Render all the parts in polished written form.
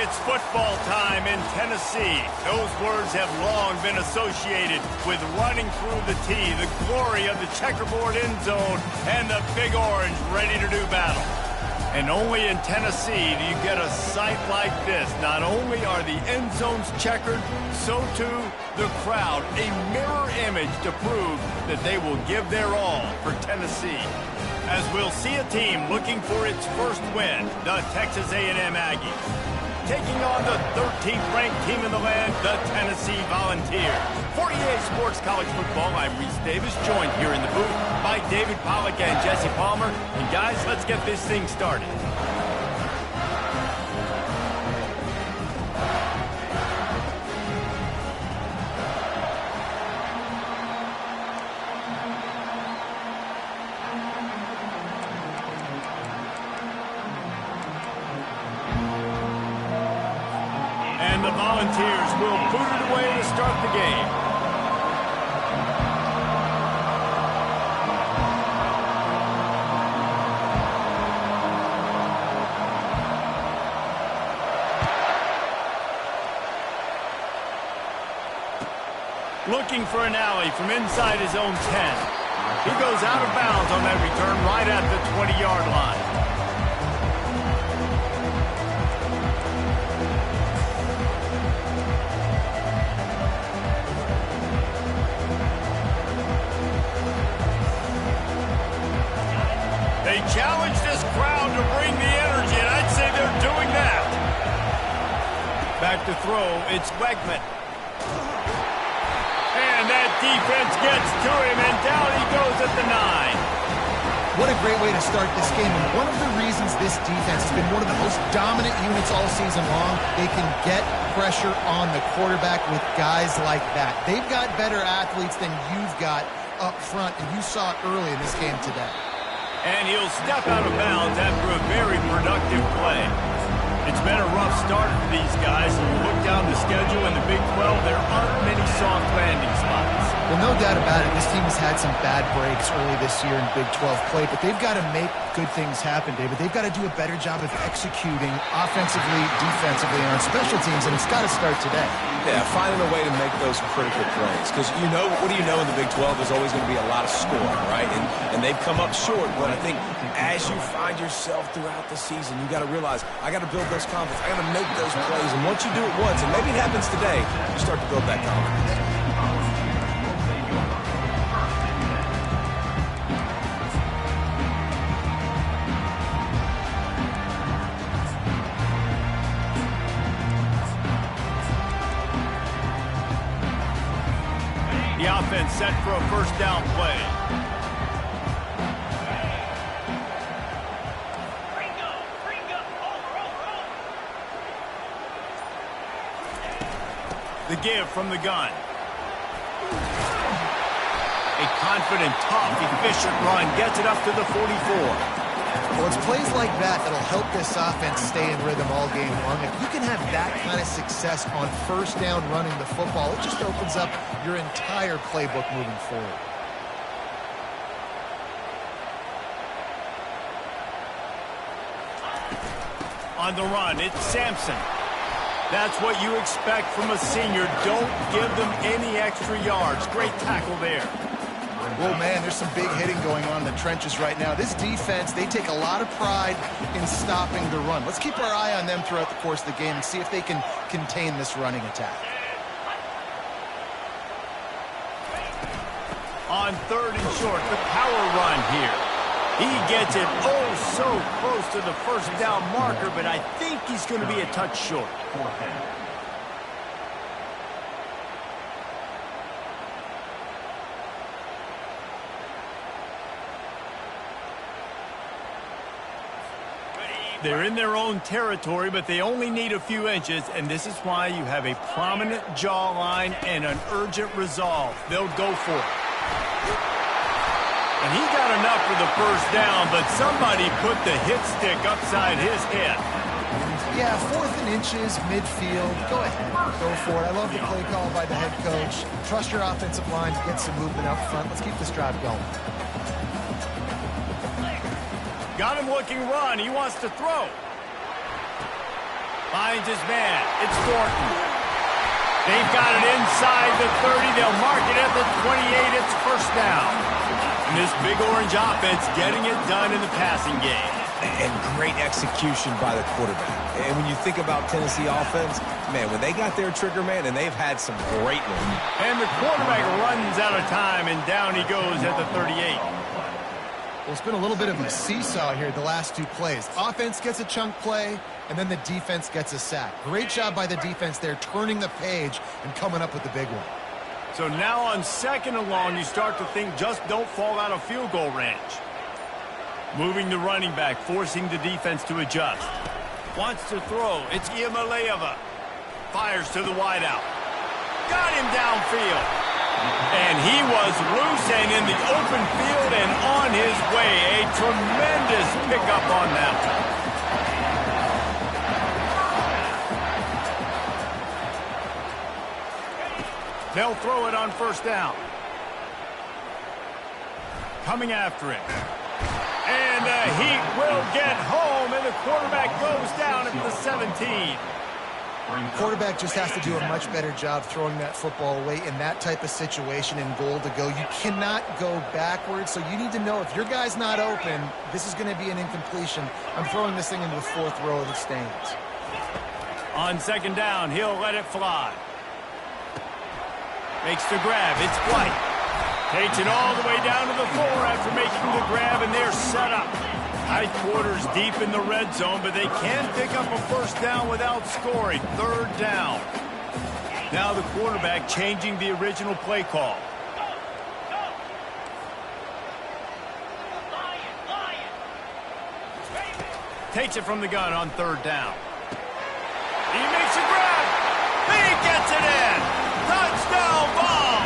It's football time in Tennessee. Those words have long been associated with running through the tee, the glory of the checkerboard end zone, and the Big Orange ready to do battle. And only in Tennessee do you get a sight like this. Not only are the end zones checkered, so too the crowd, a mirror image to prove that they will give their all for Tennessee. As we'll see a team looking for its first win, the Texas A&M Aggies. Taking on the 13th ranked team in the land, the Tennessee Volunteers. For EA Sports College Football, I'm Reese Davis, joined here in the booth by David Pollack and Jesse Palmer. And guys, let's get this thing started. And the Volunteers will boot it away to start the game. Looking for an alley from inside his own 10. He goes out of bounds on that return right at the 20-yard line. They challenge this crowd to bring the energy, and I'd say they're doing that. Back to throw, it's Wegman. And that defense gets to him, and down he goes at the 9. What a great way to start this game. And one of the reasons this defense has been one of the most dominant units all season long, they can get pressure on the quarterback with guys like that. They've got better athletes than you've got up front, and you saw it early in this game today. And he'll step out of bounds after a very productive play. It's been a rough start for these guys. If you look down the schedule in the Big 12, there aren't many soft landing spots. Well, no doubt about it. This team has had some bad breaks early this year in Big 12 play, but they've got to make good things happen, David. They've got to do a better job of executing offensively, defensively, and on special teams, and it's got to start today. Yeah, finding a way to make those critical plays. Because, you know, what do you know in the Big 12? There's always going to be a lot of scoring, right? And they've come up short, but I think as you find yourself throughout the season, you got to realize, I got to build those confidence. I got to make those plays. And once you do it once, and maybe it happens today, you start to build that confidence. The offense set for a first down play. The give from the gun. A confident, tough, efficient run gets it up to the 44. Well, it's plays like that that'll help this offense stay in rhythm all game long. If you can have that kind of success on first down running the football, it just opens up your entire playbook moving forward. On the run, it's Sampson. That's what you expect from a senior. Don't give them any extra yards. Great tackle there. Well, man, there's some big hitting going on in the trenches right now. This defense, they take a lot of pride in stopping the run. Let's keep our eye on them throughout the course of the game and see if they can contain this running attack. On third and short, the power run here. He gets it so close to the first down marker, but I think he's going to be a touch short. They're in their own territory, but they only need a few inches, and this is why you have a prominent jawline and an urgent resolve. They'll go for it. And he got enough for the first down, but somebody put the hit stick upside his head. Yeah, 4th and inches, midfield. Go ahead. Go for it. I love the play call by the head coach. Trust your offensive line to get some movement up front. Let's keep this drive going. Got him looking run. He wants to throw. Finds his man. It's Thornton. They've got it inside the 30. They'll mark it at the 28. It's first down. And this Big Orange offense getting it done in the passing game. And great execution by the quarterback. And when you think about Tennessee offense, man, when they got their trigger, man, and they've had some great ones. And the quarterback runs out of time, and down he goes at the 38. Well, it's been a little bit of a seesaw here the last two plays. Offense gets a chunk play, and then the defense gets a sack. Great job by the defense there, turning the page and coming up with the big one. So now on 2nd and long, you start to think just don't fall out of field goal range. Moving the running back, forcing the defense to adjust. Wants to throw. It's Iamaleava. Fires to the wideout. Got him downfield. And he was loose and in the open field and on his way. A tremendous pickup on that one. They'll throw it on first down. Coming after him. And the Heat will get home, and the quarterback goes down at the 17. Quarterback just has to do a much better job throwing that football away in that type of situation in goal to go. You cannot go backwards, so you need to know if your guy's not open, this is going to be an incompletion. I'm throwing this thing into the 4th row of the stands. On 2nd down, he'll let it fly. Makes the grab. It's White. Takes it all the way down to the 4 after making the grab, and they're set up. High quarters deep in the red zone, but they can pick up a first down without scoring. 3rd down. Now the quarterback changing the original play call. Takes it from the gun on 3rd down. He makes a grab. He gets it in. Touchdown ball.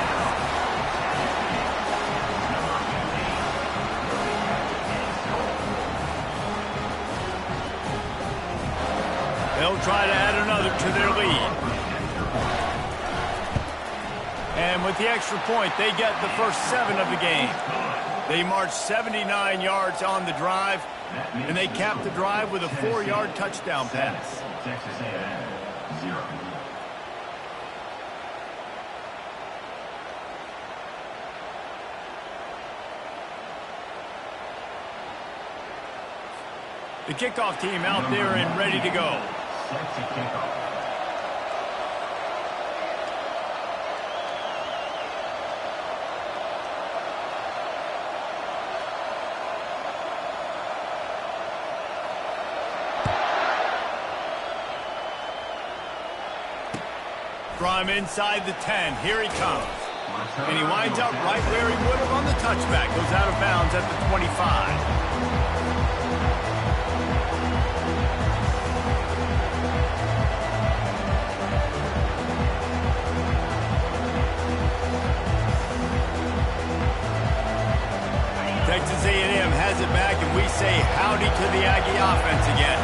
They'll try to add another to their lead. And with the extra point, they get the first 7 of the game. They march 79 yards on the drive, and they cap the drive with a 4-yard touchdown pass. Texas A&M, 0. The kickoff team out there and ready to go. Set to kickoff. From inside the 10, here he comes. And he winds up right where he would have on the touchback. Goes out of bounds at the 25. Texas A&M has it back, and we say howdy to the Aggie offense again.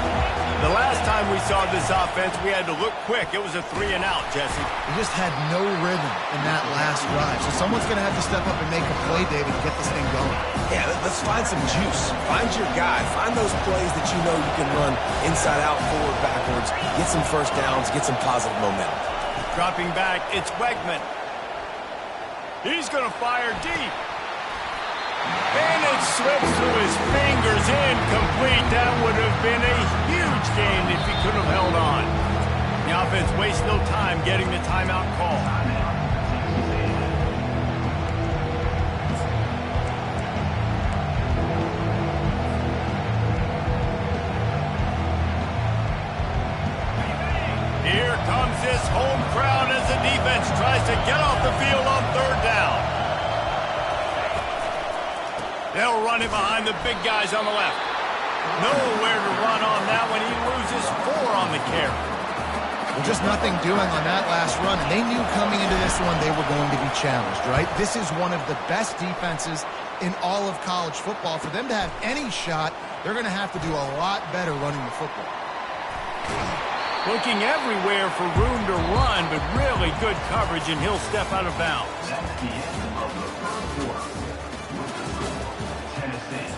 The last time we saw this offense, we had to look quick. It was a 3-and-out, Jesse. We just had no rhythm in that last drive. So someone's going to have to step up and make a play, David, to get this thing going. Yeah, let's find some juice. Find your guy. Find those plays that you know you can run inside out, forward, backwards. Get some first downs. Get some positive momentum. Dropping back, it's Wegman. He's going to fire deep. And it slips through his fingers, incomplete. That would have been a huge gain if he could have held on. The offense wastes no time getting the timeout call. Here comes this home crowd as the defense tries to get off the field on 3rd down. They'll run it behind the big guys on the left. Nowhere to run on that one. He loses 4 on the carry. Well, just nothing doing on that last run. And they knew coming into this one they were going to be challenged, right? This is one of the best defenses in all of college football. For them to have any shot, they're going to have to do a lot better running the football. Looking everywhere for room to run, but really good coverage, and he'll step out of bounds. That's the end of the 3rd quarter. Tennessee,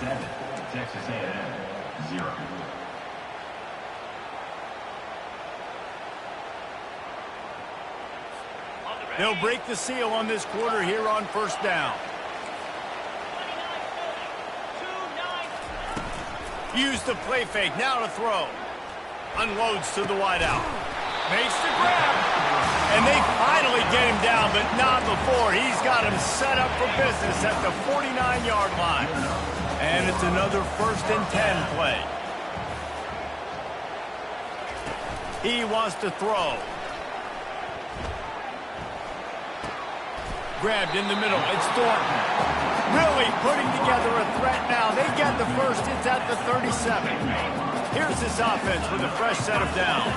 7. Texas A&M, 0. They'll break the seal on this quarter here on first down. Use the play fake, now to throw. Unloads to the wideout. Makes the grab. And they finally get him down, but not before. He's got him set up for business at the 49-yard line. And it's another 1st and 10 play. He wants to throw. Grabbed in the middle. It's Thornton. Really putting together a threat now. They get the first. It's at the 37. Here's this offense with a fresh set of downs.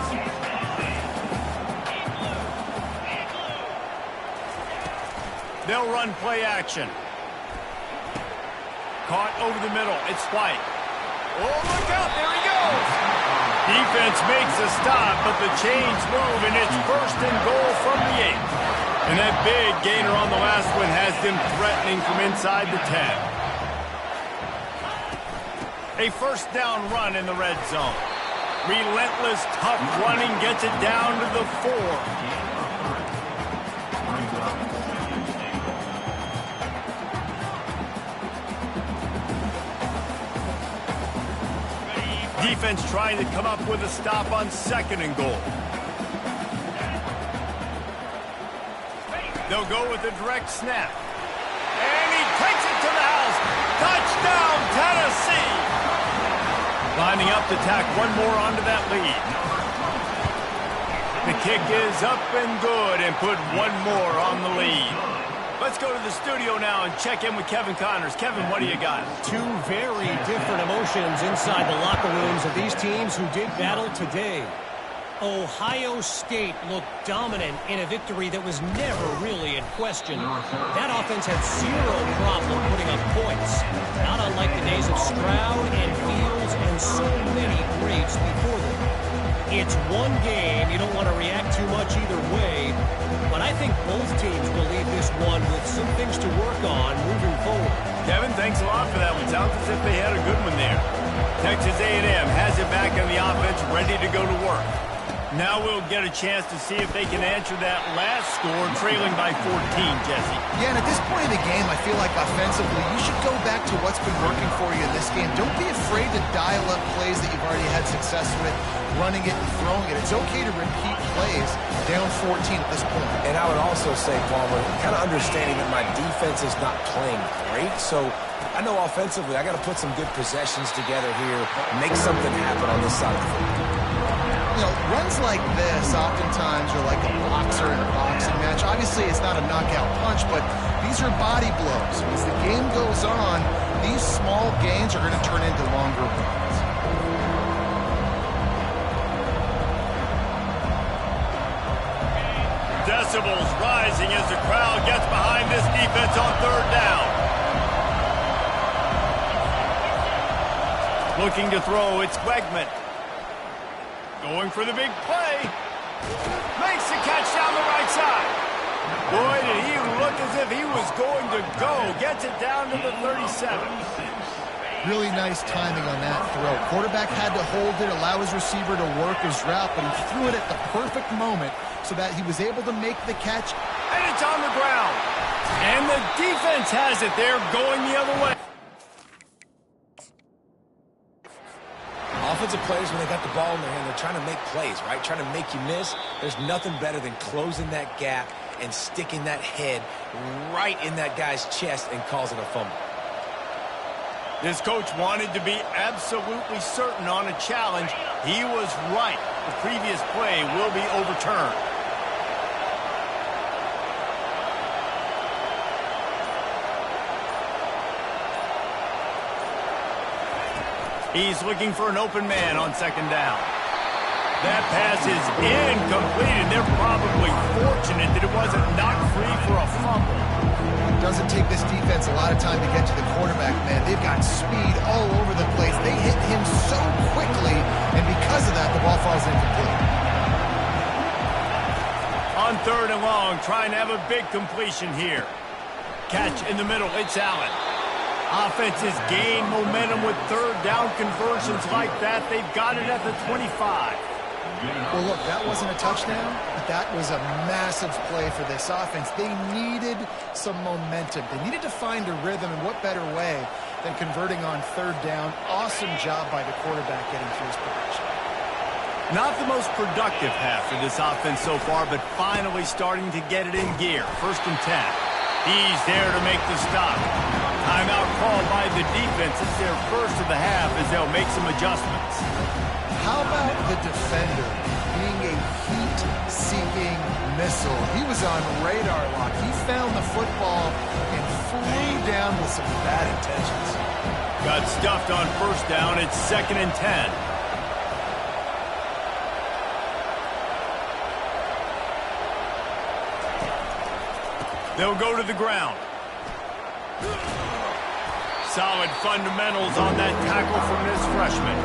They'll run play action. Caught over the middle. It's White. Oh, look out. There he goes. Defense makes a stop, but the chains move, and it's 1st and goal from the 8. And that big gainer on the last one has them threatening from inside the 10. A first down run in the red zone. Relentless, tough running gets it down to the 4. Defense trying to come up with a stop on 2nd and goal. They'll go with a direct snap. And he takes it to the house. Touchdown, Tennessee! Lining up to tack one more onto that lead. The kick is up and good and put one more on the lead. Let's go to the studio now and check in with Kevin Connors. Kevin, what do you got? Two very different emotions inside the locker rooms of these teams who did battle today. Ohio State looked dominant in a victory that was never really in question. That offense had zero problem putting up points, not unlike the days of Stroud and Fields and so many greats before them. It's one game. You don't want to react too much either way, but I think both teams will leave this one with some things to work on moving forward. Kevin, thanks a lot for that one. Sounds as if they had a good one there. Texas A&M has it back on the offense, ready to go to work. Now we'll get a chance to see if they can answer that last score, trailing by 14, Jesse. Yeah, and at this point in the game, I feel like offensively, you should go back to what's been working for you in this game. Don't be afraid to dial up plays that you've already had success with, running it and throwing it. It's okay to repeat plays down 14 at this point. And I would also say, Palmer, kind of understanding that my defense is not playing great, so I know offensively I got to put some good possessions together here, make something happen on this side of the football. You know, runs like this oftentimes are like a boxer in a boxing match. Obviously, it's not a knockout punch, but these are body blows. As the game goes on, these small gains are going to turn into longer runs. Decibels rising as the crowd gets behind this defense on 3rd down. Looking to throw, it's Wegman. Going for the big play. Makes the catch down the right side. Boy, did he look as if he was going to go. Gets it down to the 37. Really nice timing on that throw. Quarterback had to hold it, allow his receiver to work his route, but he threw it at the perfect moment so that he was able to make the catch. And it's on the ground. And the defense has it there, going the other way. Offensive players, when they got the ball in their hand, they're trying to make plays, right? Trying to make you miss. There's nothing better than closing that gap and sticking that head right in that guy's chest and causing a fumble. This coach wanted to be absolutely certain on a challenge. He was right. The previous play will be overturned. He's looking for an open man on 2nd down. That pass is incomplete, and they're probably fortunate that it wasn't knocked free for a fumble. It doesn't take this defense a lot of time to get to the quarterback, man. They've got speed all over the place. They hit him so quickly, and because of that, the ball falls incomplete. On 3rd and long, trying to have a big completion here. Catch in the middle, it's Allen. Offenses gain momentum with 3rd down conversions like that. They've got it at the 25. Well, look, that wasn't a touchdown, but that was a massive play for this offense. They needed some momentum. They needed to find a rhythm, and what better way than converting on third down. Awesome job by the quarterback getting through his progression. Not the most productive half for this offense so far, but finally starting to get it in gear. 1st and 10. He's there to make the stop. Timeout called by the defense. It's their first of the half as they'll make some adjustments. How about the defender being a heat-seeking missile? He was on radar lock. He found the football and flew down with some bad intentions. Got stuffed on 1st down. It's 2nd and 10. They'll go to the ground. Solid fundamentals on that tackle from this freshman.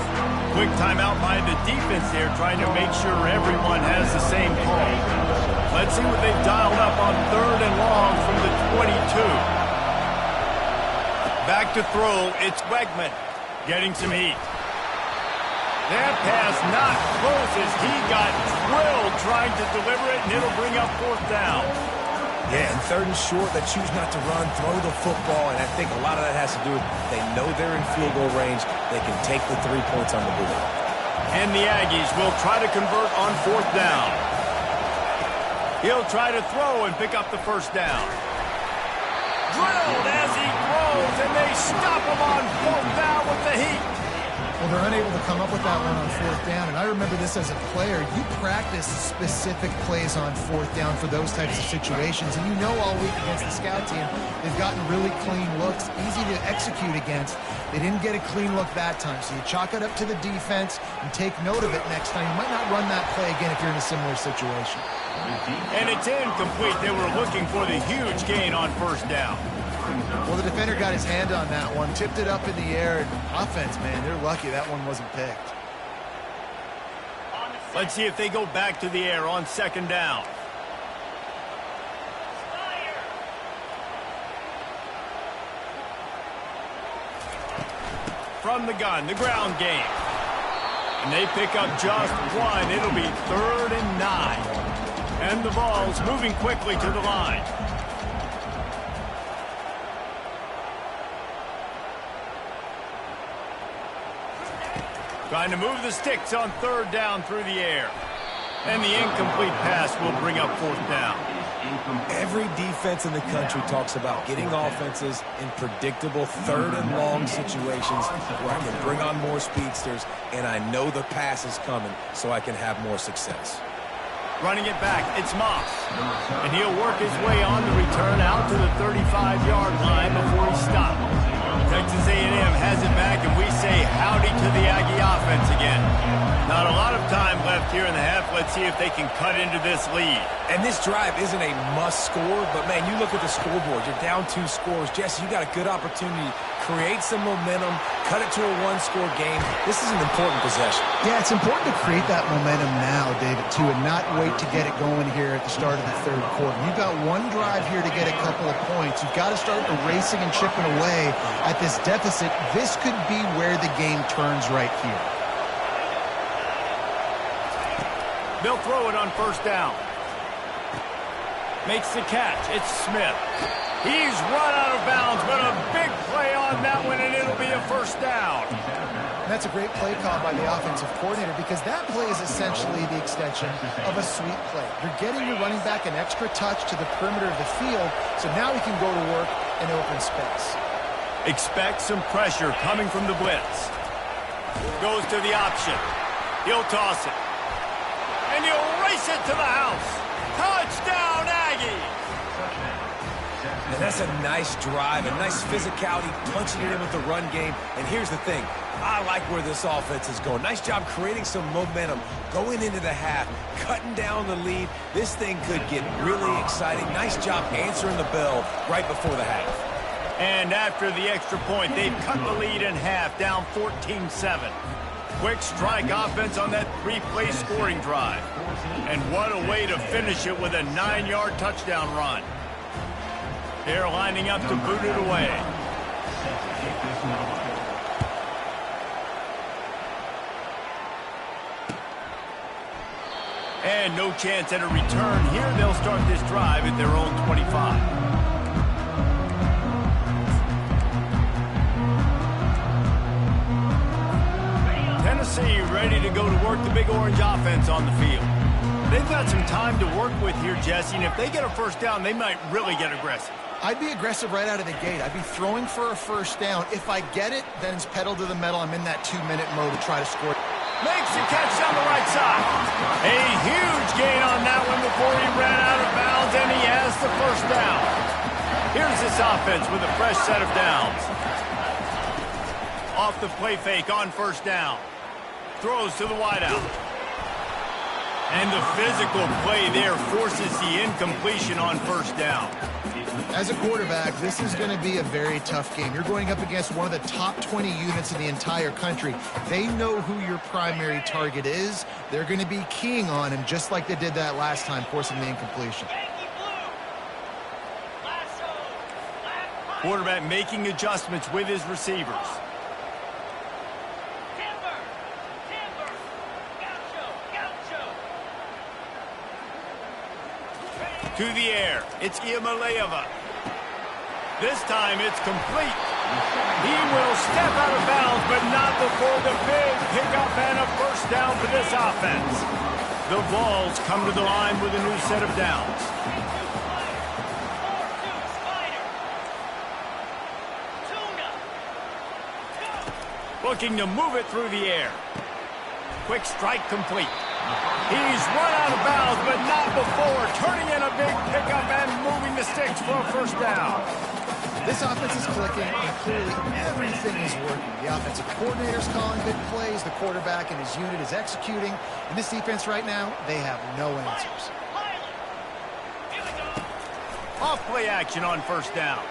Quick timeout by the defense there, trying to make sure everyone has the same call. Let's see what they've dialed up on 3rd and long from the 22. Back to throw, it's Wegman getting some heat. That pass not close as he got drilled trying to deliver it, and it'll bring up 4th down. Yeah, and 3rd and short, they choose not to run, throw the football, and I think a lot of that has to do with they know they're in field goal range. They can take the 3 points on the board. And the Aggies will try to convert on 4th down. He'll try to throw and pick up the 1st down. Drilled as he throws, and they stop him on 4th down with the heat. Well, they're unable to come up with that one on 4th down, and I remember this as a player. You practice specific plays on 4th down for those types of situations, and you know all week against the scout team, they've gotten really clean looks, easy to execute against. They didn't get a clean look that time, so you chalk it up to the defense and take note of it next time. You might not run that play again if you're in a similar situation. And it's incomplete. They were looking for the huge gain on 1st down. Well, the defender got his hand on that one, tipped it up in the air, and offense, man, they're lucky that one wasn't picked. Let's see if they go back to the air on 2nd down. From the gun, the ground game. And they pick up just one. It'll be 3rd and 9. And the ball's moving quickly to the line. Trying to move the sticks on 3rd down through the air. And the incomplete pass will bring up 4th down. Every defense in the country talks about getting offenses in predictable 3rd and long situations where I can bring on more speedsters and I know the pass is coming so I can have more success. Running it back, it's Moss. And he'll work his way on the return out to the 35-yard line before he stopped. Texas A&M has it back, and we say howdy to the Aggie offense again. Not a lot of time left here in the half. Let's see if they can cut into this lead. And this drive isn't a must score, but, man, you look at the scoreboard. You're down 2 scores. Jesse, you got a good opportunity. Create some momentum. Cut it to a 1-score game. This is an important possession. Yeah, it's important to create that momentum now, David, too, and not wait to get it going here at the start of the 3rd quarter. You've got one drive here to get a couple of points. You've got to start erasing and chipping away at this deficit. This could be where the game turns right here. They'll throw it on 1st down. Makes the catch. It's Smith. He's run out of bounds, but a big play on that one, and it'll be a 1st down. And that's a great play call by the offensive coordinator because that play is essentially the extension of a sweep play. You're getting your running back an extra touch to the perimeter of the field, so now he can go to work in open space. Expect some pressure coming from the blitz. Goes to the option. He'll toss it. And he'll race it to the house. Touchdown, Aggie! And that's a nice drive, a nice physicality, punching it in with the run game. And here's the thing. I like where this offense is going. Nice job creating some momentum, going into the half, cutting down the lead. This thing could get really exciting. Nice job answering the bell right before the half. And after the extra point, they've cut the lead in half, down 14-7. Quick strike offense on that 3-play scoring drive. And what a way to finish it with a 9-yard touchdown run. They're lining up to boot it away. And no chance at a return here. They'll start this drive at their own 25. Tennessee ready to go to work the Big Orange offense on the field. They've got some time to work with here, Jesse, and if they get a first down, they might really get aggressive. I'd be aggressive right out of the gate. I'd be throwing for a first down. If I get it, then it's pedal to the metal. I'm in that 2-minute mode to try to score. Makes the catch on the right side. A huge gain on that one before he ran out of bounds, and he has the first down. Here's this offense with a fresh set of downs. Off the play fake on first down. Throws to the wideout. And the physical play there forces the incompletion on first down. As a quarterback, this is going to be a very tough game. You're going up against one of the top 20 units in the entire country. They know who your primary target is. They're going to be keying on him just like they did that last time, forcing the incompletion. Quarterback making adjustments with his receivers. To the air, it's Iamaleava. This time it's complete. He will step out of bounds, but not before the big pickup and a first down for this offense. The Vols come to the line with a new set of downs. Looking to move it through the air. Quick strike complete. He's run out of bounds, but not before turning in a big pickup and moving the sticks for a first down. This offense is clicking, and clearly everything is working. The offensive coordinator's calling big plays. The quarterback and his unit is executing. In this defense right now, they have no answers. Off play action on first down.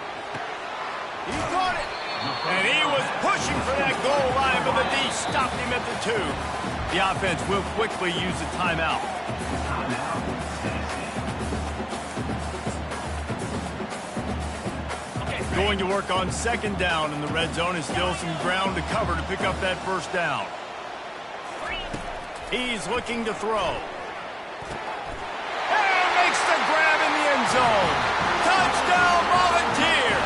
He caught it. And he was pushing for that goal line, but the D stopped him at the 2. The offense will quickly use a timeout. Going to work on second down in the red zone, and still some ground to cover to pick up that first down. He's looking to throw. And makes the grab in the end zone. Touchdown, Volunteer!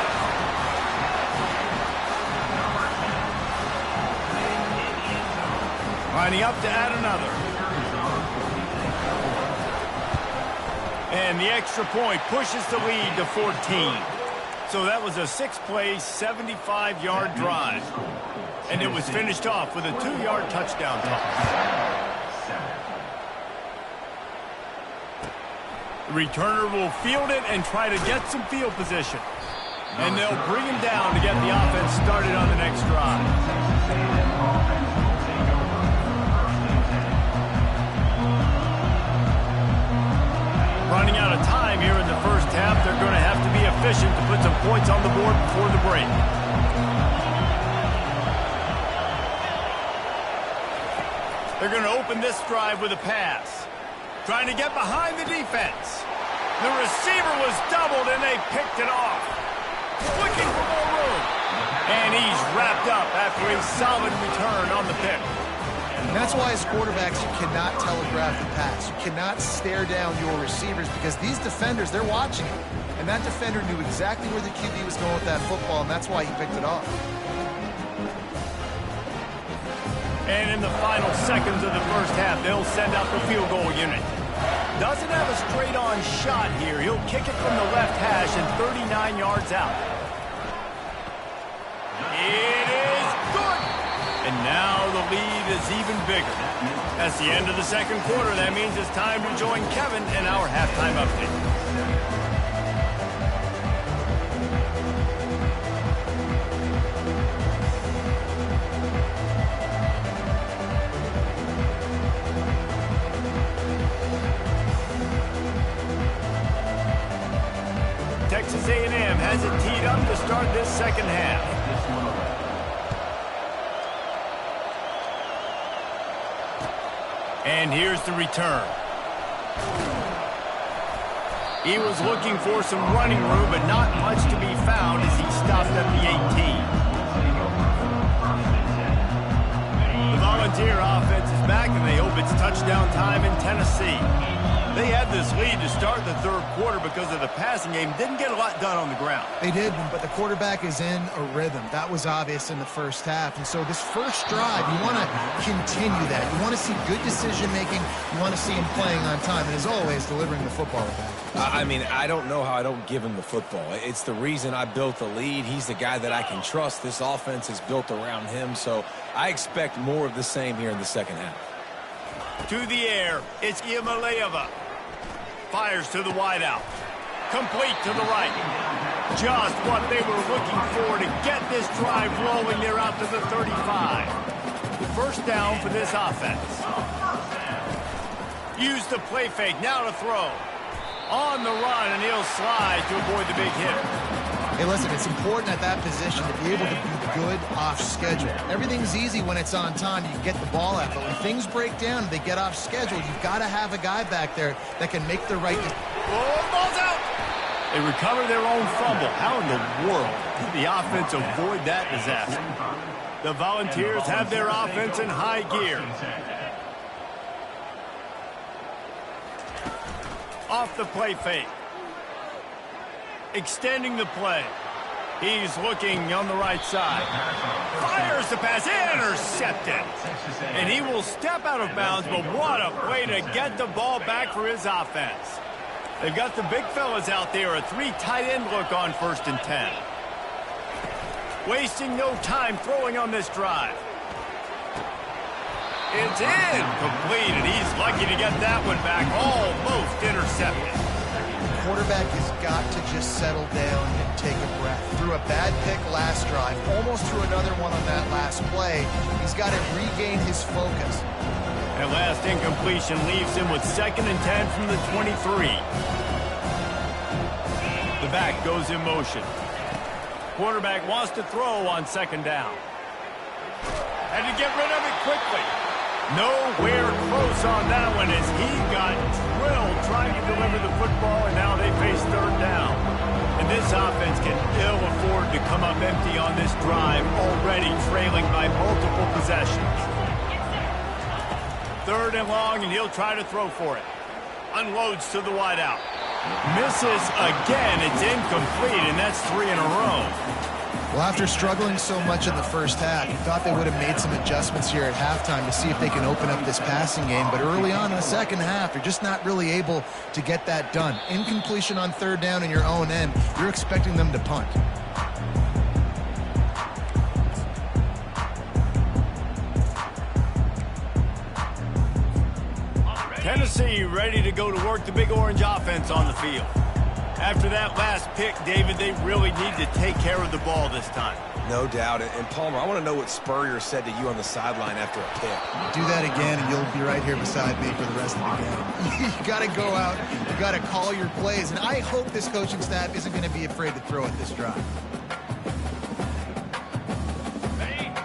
Lining up to add another. And the extra point pushes the lead to 14. So that was a 6-play, 75-yard drive. And it was finished off with a 2-yard touchdown toss. The returner will field it and try to get some field position. And they'll bring him down to get the offense started on the next drive. Running out of time here in the first half. They're going to have to be efficient to put some points on the board before the break. They're going to open this drive with a pass. Trying to get behind the defense. The receiver was doubled and they picked it off. Looking for more room. And he's wrapped up after a solid return on the pick. And that's why as quarterbacks you cannot telegraph the pass. You cannot stare down your receivers because these defenders, they're watching it. And that defender knew exactly where the QB was going with that football, and that's why he picked it off. And in the final seconds of the first half, they'll send out the field goal unit. Doesn't have a straight-on shot here. He'll kick it from the left hash and 39 yards out. It is good! And now the lead is even bigger. That's the end of the second quarter. That means it's time to join Kevin in our halftime update. Texas A&M has it teed up to start this second half. And here's the return. He was looking for some running room, but not much to be found as he stopped at the 18. The Volunteer offense is back, and they hope it's touchdown time in Tennessee. They had this lead to start the third quarter because of the passing game. Didn't get a lot done on the ground. They did, but the quarterback is in a rhythm. That was obvious in the first half. And so this first drive, you want to continue that. You want to see good decision-making. You want to see him playing on time. And as always, delivering the football back. I mean, I don't know how I don't give him the football. It's the reason I built the lead. He's the guy that I can trust. This offense is built around him. So I expect more of the same here in the second half. To the air, it's Iamaleava. Fires to the wideout. Complete to the right. Just what they were looking for to get this drive rolling there out to the 35. First down for this offense. Use the play fake. Now to throw. On the run, and he'll slide to avoid the big hit. Hey, listen, it's important at that position to be able to be good off schedule. Everything's easy when it's on time. You get the ball out. But when things break down and they get off schedule, you've got to have a guy back there that can make the right decision. Oh, ball's out! They recover their own fumble. How in the world did the offense avoid that disaster? The Volunteers have their offense in high gear. Off the play fake. Extending the play. He's looking on the right side. Fires the pass. Intercepted. And he will step out of bounds, but what a way to get the ball back for his offense. They've got the big fellas out there. A 3 tight end look on 1st and 10. Wasting no time throwing on this drive. It's incomplete, and he's lucky to get that one back. Almost intercepted. Quarterback has got to just settle down and take a breath. Threw a bad pick last drive, almost threw another one on that last play. He's got to regain his focus. That last incompletion leaves him with 2nd and 10 from the 23. The back goes in motion. Quarterback wants to throw on 2nd down. Had to get rid of it quickly. Nowhere close on that one as he got drilled trying to deliver the football, and now they face 3rd down. And this offense can ill afford to come up empty on this drive, already trailing by multiple possessions. 3rd and long, and he'll try to throw for it. Unloads to the wideout. Misses again. It's incomplete, and that's 3 in a row. Well, after struggling so much in the first half, you thought they would have made some adjustments here at halftime to see if they can open up this passing game. But early on in the second half, you're just not really able to get that done. Incompletion on 3rd down in your own end, you're expecting them to punt. Tennessee ready to go to work the Big Orange offense on the field. After that last pick, David, they really need to take care of the ball this time. No doubt. And Palmer, I want to know what Spurrier said to you on the sideline after a pick. Do that again, and you'll be right here beside me for the rest of the game. You got to go out. You got to call your plays. And I hope this coaching staff isn't going to be afraid to throw at this drive.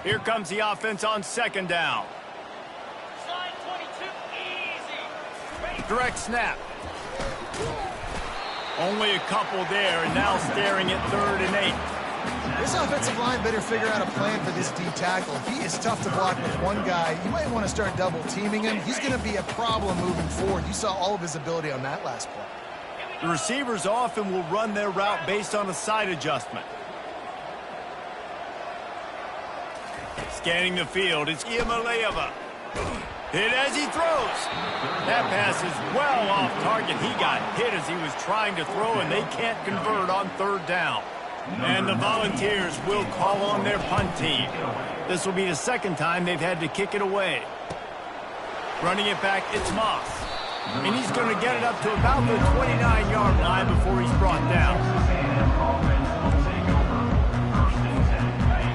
Here comes the offense on 2nd down. Slide 22, easy. Direct snap. Only a couple there, and now staring at 3rd and 8. This offensive line better figure out a plan for this D tackle. He is tough to block with one guy. You might want to start double teaming him. He's going to be a problem moving forward. You saw all of his ability on that last play. The receivers often will run their route based on a side adjustment. Scanning the field, it's Iamaleava. Hit as he throws. That pass is well off target. He got hit as he was trying to throw, and they can't convert on 3rd down. And the Volunteers will call on their punt team. This will be the 2nd time they've had to kick it away. Running it back, it's Moss. And he's going to get it up to about the 29-yard line before he's brought down.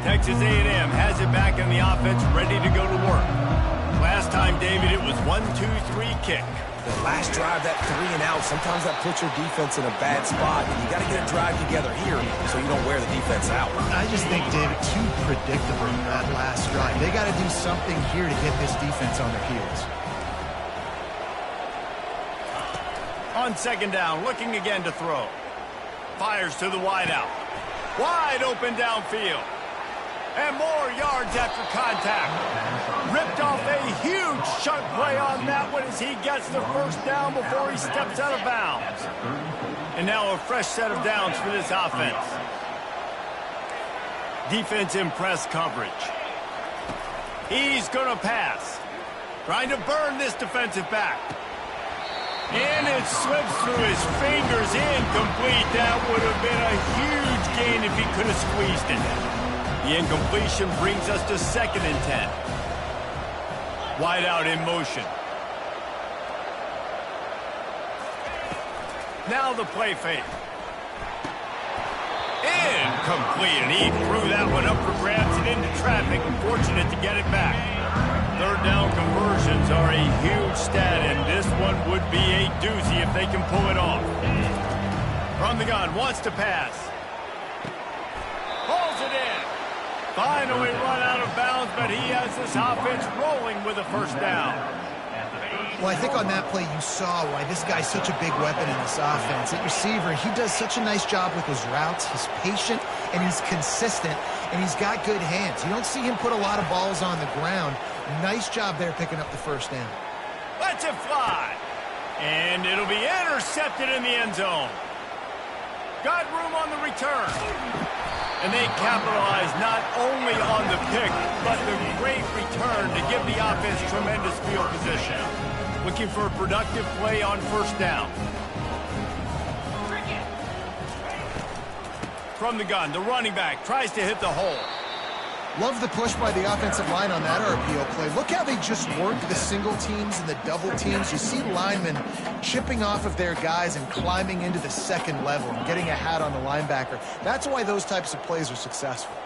Texas A&M has it back in the offense, ready to go to work. Last time, David, it was 1-2-3 kick. The last drive, that 3 and out, sometimes that puts your defense in a bad spot. And you got to get a drive together here so you don't wear the defense out. I just think, David, too predictable that last drive. They got to do something here to get this defense on their heels. On 2nd down, looking again to throw. Fires to the wideout. Wide open downfield. And more yards after contact. Ripped off chunk play on that one as he gets the first down before he steps out of bounds. And now a fresh set of downs for this offense. Defense in press coverage. He's going to pass. Trying to burn this defensive back. And it slips through his fingers, incomplete. That would have been a huge gain if he could have squeezed it. The incompletion brings us to 2nd and 10. Wide out in motion. Now the play fake. Incomplete, and he threw that one up for grabs and into traffic. Fortunate to get it back. 3rd down conversions are a huge stat, and this one would be a doozy if they can pull it off. From the gun, wants to pass. Pulls it in. Finally run out of bounds, but he has this offense rolling with a first down. Well, I think on that play you saw why this guy's such a big weapon in this offense. At receiver, he does such a nice job with his routes. He's patient, and he's consistent, and he's got good hands. You don't see him put a lot of balls on the ground. Nice job there picking up the first down. Lets it fly. And it'll be intercepted in the end zone. Got room on the return. And they capitalize not only on the pick, but the great return to give the offense tremendous field position. Looking for a productive play on first down. From the gun, the running back tries to hit the hole. Love the push by the offensive line on that RPO play. Look how they just work the single teams and the double teams. You see linemen chipping off of their guys and climbing into the 2nd level and getting a hat on the linebacker. That's why those types of plays are successful.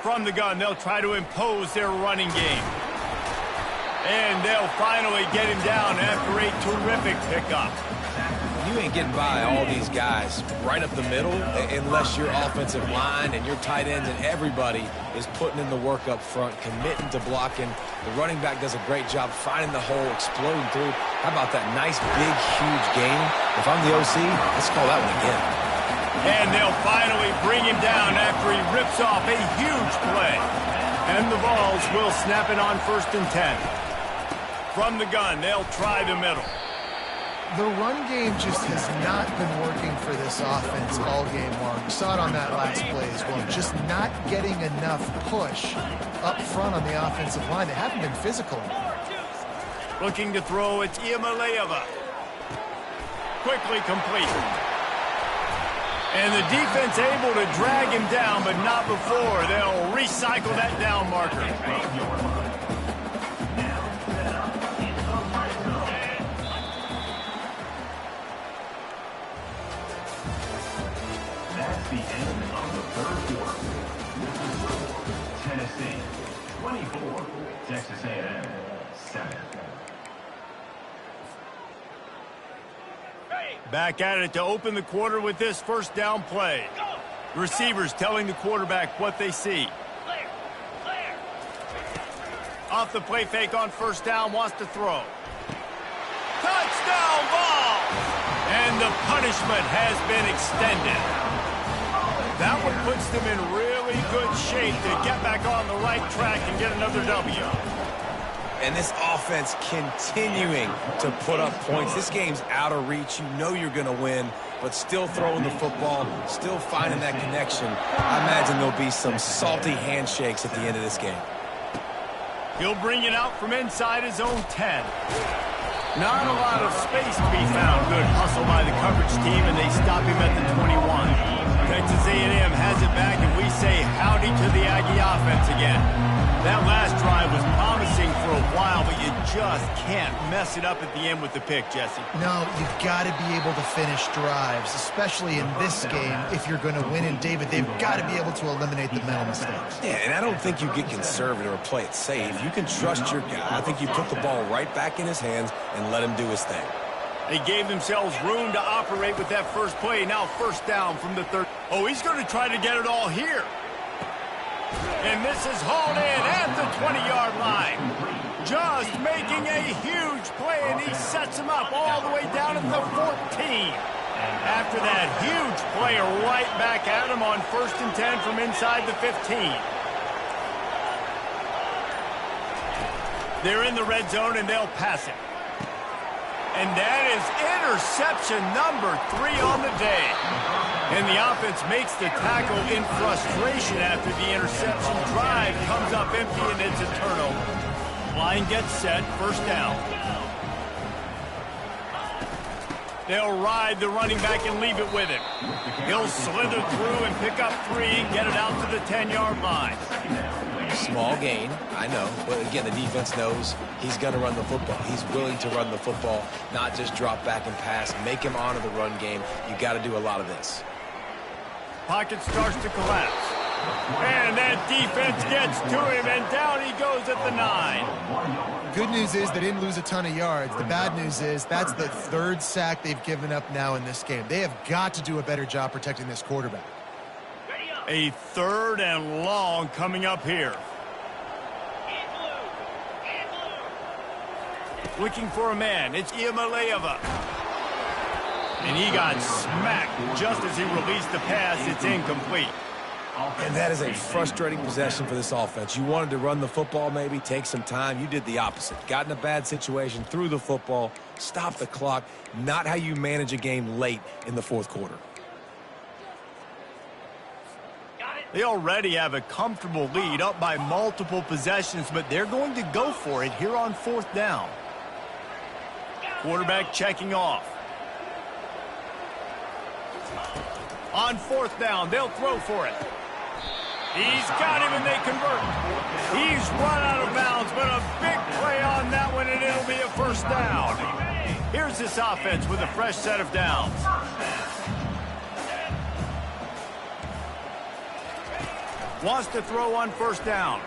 From the gun, they'll try to impose their running game. And they'll finally get him down after a terrific pickup. You ain't getting by all these guys right up the middle unless your offensive line and your tight ends and everybody is putting in the work up front, committing to blocking. The running back does a great job finding the hole, exploding through. How about that nice, big, huge gain? If I'm the OC, let's call that one again. And they'll finally bring him down after he rips off a huge play. And the Vols will snap it on 1st and 10. From the gun, they'll try the middle. The run game just has not been working for this offense all game long. You saw it on that last play as well. Just not getting enough push up front on the offensive line. They haven't been physical. Looking to throw, it's Iamaleava. Quickly complete. And the defense able to drag him down, but not before. They'll recycle that down marker. That's the end of the 3rd quarter. Tennessee 24, Texas A&M 7. Back at it to open the quarter with this first down play. Receivers telling the quarterback what they see. Off the play fake on first down, wants to throw. Touchdown ball! And the punishment has been extended. That one puts them in really good shape to get back on the right track and get another W. And this offense continuing to put up points. This game's out of reach. You know you're going to win, but still throwing the football, still finding that connection. I imagine there'll be some salty handshakes at the end of this game. He'll bring it out from inside his own 10. Not a lot of space to be found. Good hustle by the coverage team, and they stop him at the 21. Texas A&M has it back, and we say howdy to the Aggie offense again. That last drive was promising for a while, but you just can't mess it up at the end with the pick, Jesse. No, you've got to be able to finish drives, especially in this game. If you're going to win in David, they've got to be able to eliminate the mental mistakes. Yeah, and I don't think you get conservative or play it safe. You can trust your guy. I think you put the ball right back in his hands and let him do his thing. They gave themselves room to operate with that first play. Now first down from the 3rd. Oh, he's going to try to get it all here. And this is hauled in at the 20-yard line. Just making a huge play, and he sets him up all the way down at the 14. After that huge huge play right back at him on 1st and 10 from inside the 15. They're in the red zone, and they'll pass it. And that is interception number 3 on the day. And the offense makes the tackle in frustration after the interception. Drive comes up empty, and it's a turnover. Line gets set, 1st down. They'll ride the running back and leave it with him. He'll slither through and pick up 3, get it out to the 10-yard line. Small gain, I know. But again, the defense knows he's going to run the football. He's willing to run the football, not just drop back and pass. Make him honor the run game. You got to do a lot of this. Pocket starts to collapse. And that defense gets to him, and down he goes at the 9. Good news is they didn't lose a ton of yards. The bad news is that's the 3rd sack they've given up now in this game. They have got to do a better job protecting this quarterback. A 3rd and long coming up here. Looking for a man. It's Iamaleava. And he got smacked just as he released the pass. It's incomplete. And that is a frustrating possession for this offense. You wanted to run the football, maybe take some time. You did the opposite. Got in a bad situation, threw the football, stopped the clock. Not how you manage a game late in the 4th quarter. They already have a comfortable lead, up by multiple possessions, but they're going to go for it here on 4th down. Quarterback checking off. On 4th down, they'll throw for it. He's got him, and they convert. He's run out of bounds, but a big play on that one, and it'll be a 1st down. Here's this offense with a fresh set of downs. Wants to throw on 1st down.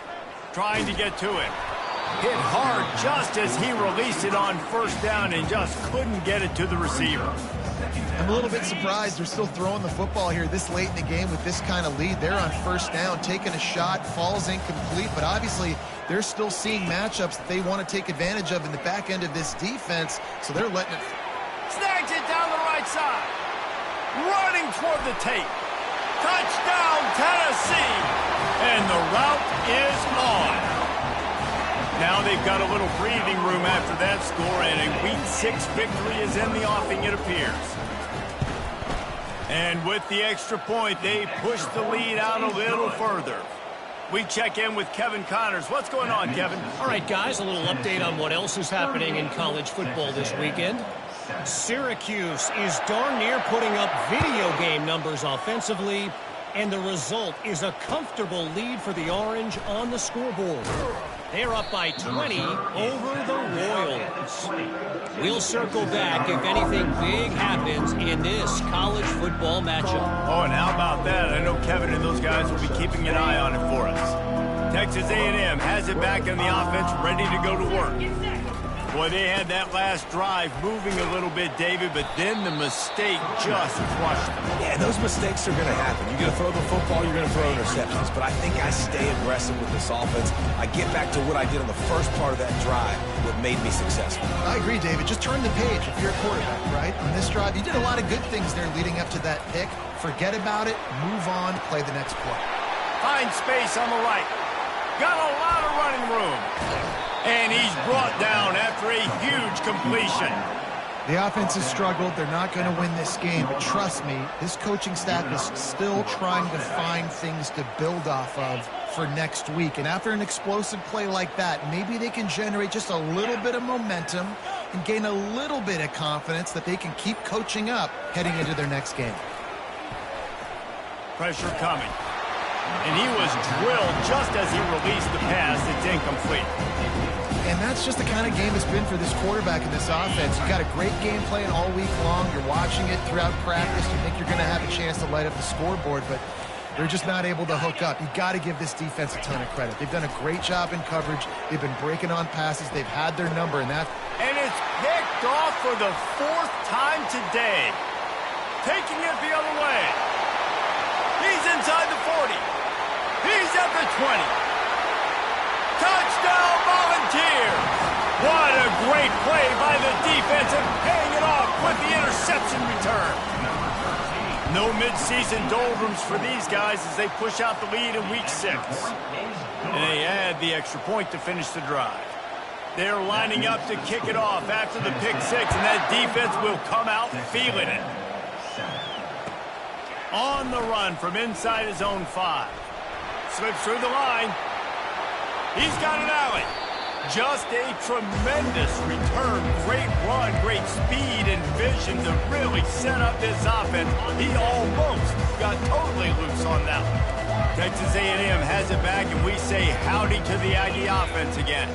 Trying to get to him. Hit hard just as he released it on 1st down and just couldn't get it to the receiver. I'm a little bit surprised they're still throwing the football here this late in the game with this kind of lead. They're on 1st down, taking a shot, falls incomplete, but obviously they're still seeing matchups that they want to take advantage of in the back end of this defense, so they're letting it. Snags it down the right side. Running toward the tape. Touchdown, Tennessee! And the route is on. Now they've got a little breathing room after that score, and a Week 6 victory is in the offing, it appears. And with the extra point, they push the lead out a little further. We check in with Kevin Connors. What's going on, Kevin? All right, guys, a little update on what else is happening in college football this weekend. Syracuse is darn near putting up video game numbers offensively, and the result is a comfortable lead for the Orange on the scoreboard. They're up by 20 over the Royals. We'll circle back if anything big happens in this college football matchup. Oh, and how about that? I know Kevin and those guys will be keeping an eye on it for us. Texas A&M has it back in the offense, ready to go to work. Boy, they had that last drive moving a little bit, David, but then the mistake just crushed them. Yeah, those mistakes are going to happen. You're going to throw the football, you're going to throw interceptions. But I think I stay aggressive with this offense. I get back to what I did on the first part of that drive, what made me successful. I agree, David. Just turn the page if you're a quarterback, right? On this drive, you did a lot of good things there leading up to that pick. Forget about it, move on, play the next play. Find space on the right. Got a lot of running room. And he's brought down after a huge completion. The offense has struggled. They're not going to win this game. But trust me, this coaching staff is still trying to find things to build off of for next week. And after an explosive play like that, maybe they can generate just a little bit of momentum and gain a little bit of confidence that they can keep coaching up heading into their next game. Pressure coming. And he was drilled just as he released the pass. It's incomplete. And that's just the kind of game it's been for this quarterback in this offense. You've got a great game plan all week long. You're watching it throughout practice. You think you're going to have a chance to light up the scoreboard, but they're just not able to hook up. You've got to give this defense a ton of credit. They've done a great job in coverage. They've been breaking on passes. They've had their number, and that. And it's picked off for the 4th time today. Taking it the other way. He's inside the 40. He's at the 20. Touchdown, Volunteers! What a great play by the defense and paying it off with the interception return. No mid-season doldrums for these guys as they push out the lead in week 6. And they add the extra point to finish the drive. They're lining up to kick it off after the pick 6, and that defense will come out feeling it. On the run from inside his own 5. Slips through the line. He's got an alley. Just a tremendous return. Great run, great speed and vision to really set up this offense. He almost got totally loose on that one. Texas A&M has it back, and we say howdy to the Aggie offense again.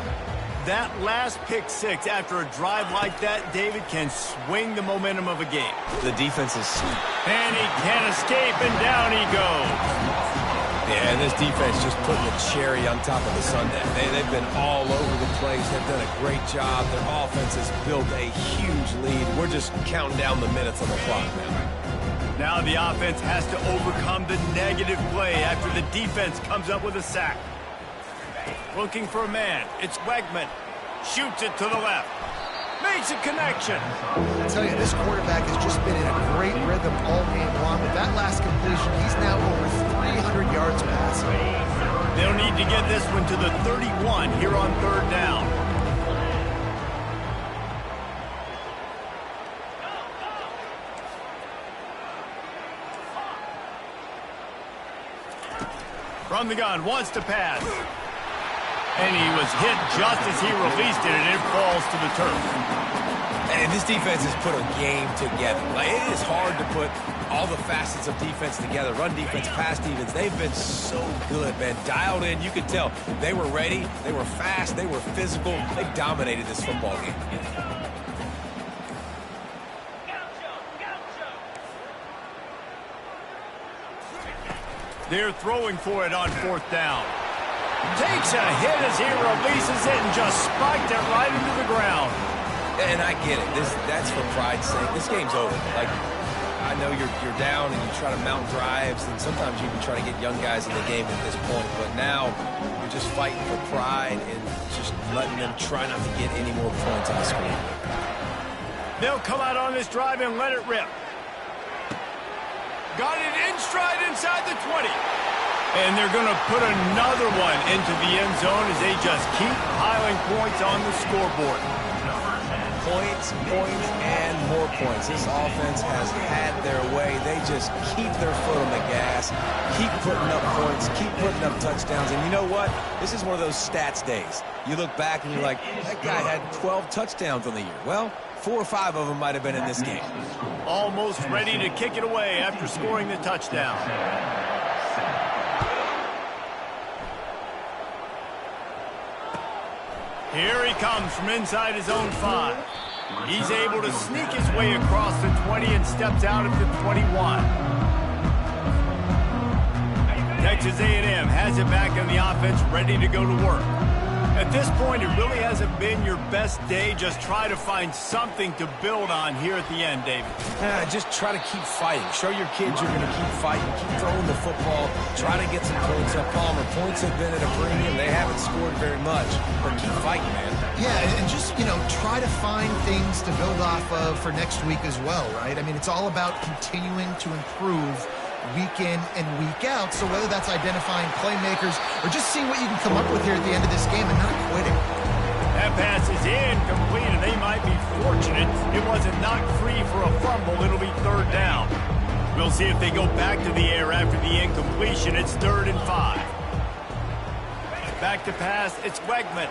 That last pick 6 after a drive like that, David, can swing the momentum of a game. The defense is sweet. And he can't escape, and down he goes. Yeah, and this defense just putting the cherry on top of the sundae. They've been all over the place. They've done a great job. Their offense has built a huge lead. We're just counting down the minutes on the clock now. Now the offense has to overcome the negative play after the defense comes up with a sack. Looking for a man. It's Wegman. Shoots it to the left. Makes a connection. I tell you, this quarterback has just been in a great rhythm all game long. With that last completion, he's now over 300 yards passing. They'll need to get this one to the 31 here on 3rd down. From the gun, wants to pass. And he was hit just as he released it, and it falls to the turf. And this defense has put a game together. Like, it is hard to put all the facets of defense together. Run defense, pass defense. They've been so good, man. Dialed in. You could tell they were ready. They were fast. They were physical. They dominated this football game. They're throwing for it on 4th down. Takes a hit as he releases it and just spiked it right into the ground. And I get it. That's for pride's sake. This game's over. Like, I know you're down and you try to mount drives, and sometimes you can try to get young guys in the game at this point. But now you're just fighting for pride and just letting them try not to get any more points on the screen. They'll come out on this drive and let it rip. Got it in stride inside the 20. And they're going to put another one into the end zone as they just keep piling points on the scoreboard. Points, and more points. This offense has had their way. They just keep their foot on the gas, keep putting up points, keep putting up touchdowns. And you know what? This is one of those stats days. You look back and you're like, that guy had 12 touchdowns on the year. Well, 4 or 5 of them might have been in this game. Almost ready to kick it away after scoring the touchdown. Here he comes from inside his own 5. He's able to sneak his way across the 20 and steps out at the 21. Texas A&M has it back in the offense, ready to go to work. At this point, it really hasn't been your best day. Just try to find something to build on here at the end, David. Just try to keep fighting. Show your kids you're going to keep fighting. Keep throwing the football. Try to get some points up. Palmer, points have been at a premium. They haven't scored very much, but keep fighting, man. Yeah, and just, try to find things to build off of for next week as well, right? I mean, it's all about continuing to improve week in and week out. So whether that's identifying playmakers or just seeing what you can come up with here at the end of this game and not quitting. That pass is incomplete, and they might be fortunate it wasn't knocked free for a fumble. It'll be 3rd down. We'll see if they go back to the air after the incompletion. It's 3rd and 5. Back to pass. It's Wegman.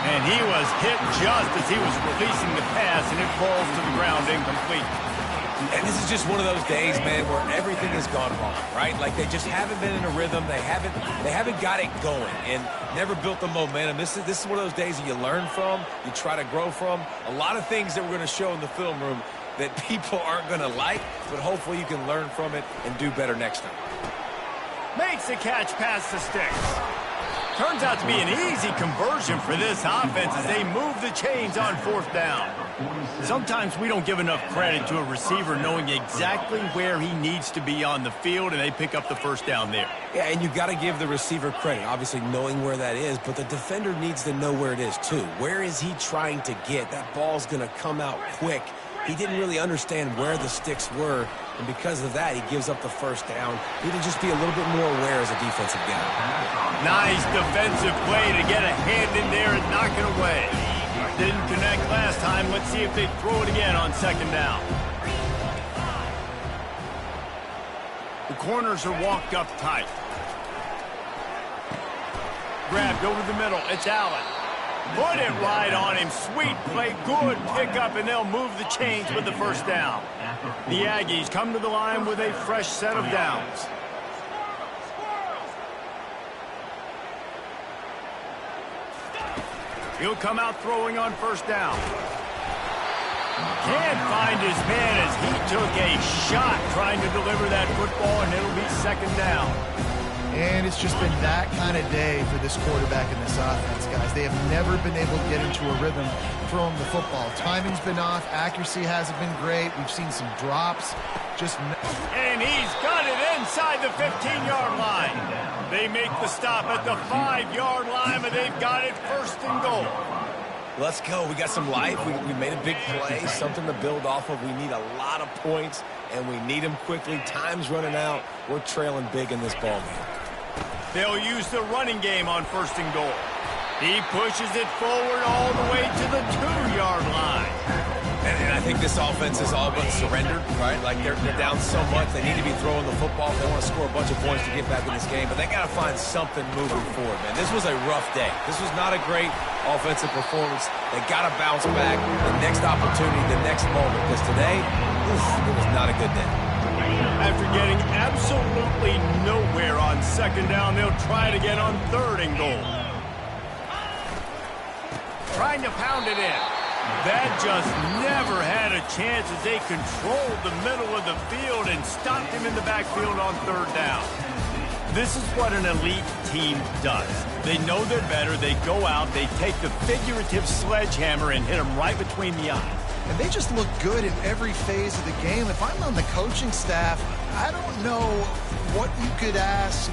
And he was hit just as he was releasing the pass, and it falls to the ground incomplete. And this is just one of those days, man, where everything has gone wrong, right? Like, they just haven't been in a rhythm. They haven't got it going and never built the momentum. This is one of those days that you learn from, you try to grow from. A lot of things that we're going to show in the film room that people aren't going to like, but hopefully you can learn from it and do better next time. Makes the catch past the sticks. Turns out to be an easy conversion for this offense as they move the chains on 4th down. Sometimes we don't give enough credit to a receiver knowing exactly where he needs to be on the field, and they pick up the 1st down there. Yeah, and you got to give the receiver credit, obviously knowing where that is, but the defender needs to know where it is too. Where is he trying to get? That ball's going to come out quick. he didn't really understand where the sticks were, and because of that, he gives up the first down. He need to just be a little bit more aware as a defensive guy. Nice defensive play to get a hand in there and knock it away. Didn't connect last time. Let's see if they throw it again on second down. The corners are walked up tight. Grabbed over the middle. It's Allen. Put it right on him. Sweet play. Good pickup, and they'll move the chains with the first down. The Aggies come to the line with a fresh set of downs. He'll come out throwing on first down. Can't find his man as he took a shot trying to deliver that football, and it'll be second down. And it's just been that kind of day for this quarterback and this offense, guys. They have never been able to get into a rhythm throwing the football. Timing's been off. Accuracy hasn't been great. We've seen some drops. And he's got it inside the 15-yard line. They make the stop at the 5-yard line, and they've got it first and goal. Let's go. We got some life. We made a big play, something to build off of. We need a lot of points, and we need them quickly. Time's running out. We're trailing big in this ball game. They'll use the running game on first and goal. He pushes it forward all the way to the 2-yard line. And I think this offense is all but surrendered, right? Like they're down so much. They need to be throwing the football. They want to score a bunch of points to get back in this game, but they got to find something moving forward, man. This was a rough day. This was not a great offensive performance. They got to bounce back the next opportunity, the next moment, because today, it was not a good day. After getting absolutely nowhere on second down, they'll try it again on third and goal. Trying to pound it in. That just never had a chance as they controlled the middle of the field and stopped him in the backfield on third down. This is what an elite team does. They know they're better. They go out. They take the figurative sledgehammer and hit him right between the eyes. And they just look good in every phase of the game. If I'm on the coaching staff, I don't know what you could ask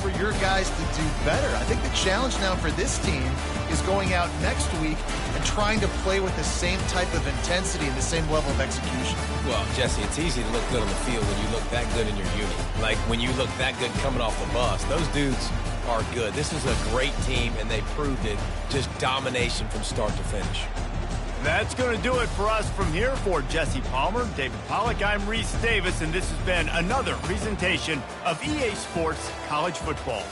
for your guys to do better. I think the challenge now for this team is going out next week and trying to play with the same type of intensity and the same level of execution. Well, Jesse, it's easy to look good on the field when you look that good in your unit. Like when you look that good coming off the bus. Those dudes are good. This is a great team, and they proved it. Just domination from start to finish. That's going to do it for us from here. For Jesse Palmer, David Pollack, I'm Reese Davis, and this has been another presentation of EA Sports College Football.